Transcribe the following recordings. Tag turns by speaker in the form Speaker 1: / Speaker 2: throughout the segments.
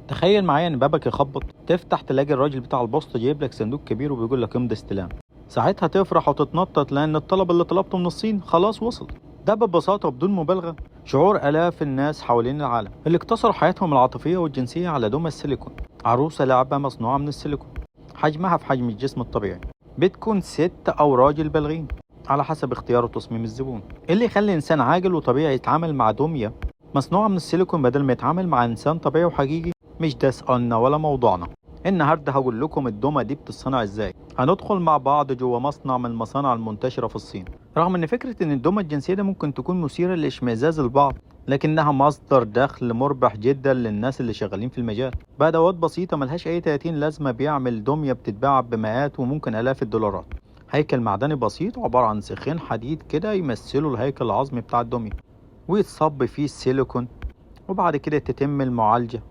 Speaker 1: تخيل معايا ان بابك يخبط، تفتح تلاقي الراجل بتاع البوسطة جايب لك صندوق كبير وبيقول لك امضي استلام. ساعتها تفرح وتتنطط لان الطلب اللي طلبته من الصين خلاص وصل. ده ببساطة وبدون مبالغة شعور آلاف الناس حوالين العالم اللي اقتصروا حياتهم العاطفية والجنسية على دومة السيليكون. عروسة لعبة مصنوعة من السيليكون، حجمها في حجم الجسم الطبيعي، بتكون ست أو راجل بالغين على حسب اختيار وتصميم الزبون. اللي يخلي إنسان عاقل وطبيعي يتعامل مع دمية مصنوعة من السيليكون بدل ما يتعامل مع إنسان طبيعي وحقيقي. مش ده سؤالنا ولا موضوعنا. النهارده هقول لكم الدمى دي بتتصنع ازاي. هندخل مع بعض جوه مصنع من المصانع المنتشرة في الصين. رغم ان فكرة ان الدمى الجنسية ده ممكن تكون مثيرة لاشمئزاز البعض، لكنها مصدر دخل مربح جدا للناس اللي شغالين في المجال. بأدوات بسيطة ملهاش اي 30 لازمة بيعمل دمية بتتباع بمئات وممكن آلاف الدولارات. هيكل معدني بسيط عبارة عن سيخين حديد كده يمثلوا الهيكل العظمي بتاع الدمية، ويتصب فيه السيليكون، وبعد كده تتم المعالجة.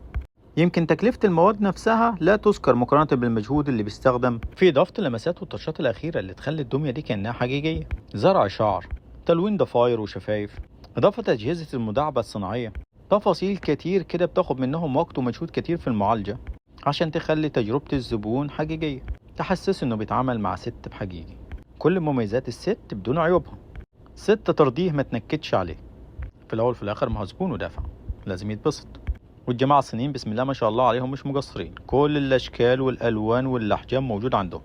Speaker 1: يمكن تكلفة المواد نفسها لا تذكر مقارنة بالمجهود اللي بيستخدم في إضافة اللمسات والتاتشات الأخيرة اللي تخلي الدمية دي كأنها حقيقية. زرع شعر، تلوين ضفاير وشفايف، إضافة أجهزة المداعبة الصناعية. تفاصيل كتير كده بتاخد منهم وقت ومجهود كتير في المعالجة عشان تخلي تجربة الزبون حقيقية، تحسس إنه بيتعامل مع ست بحقيقي. كل مميزات الست بدون عيوبها. ست ترضيه ما تنكدش عليه. في الأول في الآخر ما هو زبون ودافع، لازم يتبسط. والجماعة الصينيين بسم الله ما شاء الله عليهم مش مقصرين، كل الأشكال والألوان والأحجام موجود عندهم.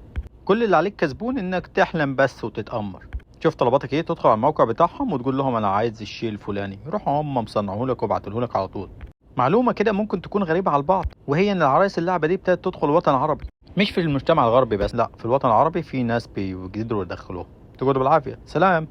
Speaker 1: كل اللي عليك كسبون إنك تحلم بس وتتأمر. شوف طلباتك إيه، تدخل على الموقع بتاعهم وتقول لهم أنا عايز الشيء الفلاني، يروحوا هم مصنعوه لك وبعتوه لك على طول. معلومة كده ممكن تكون غريبة على البعض، وهي إن العرايس اللعبة دي ابتدت تدخل الوطن العربي. مش في المجتمع الغربي بس، لا، في الوطن العربي في ناس بيقدروا يدخلوها. تقولوا بالعافية. سلام.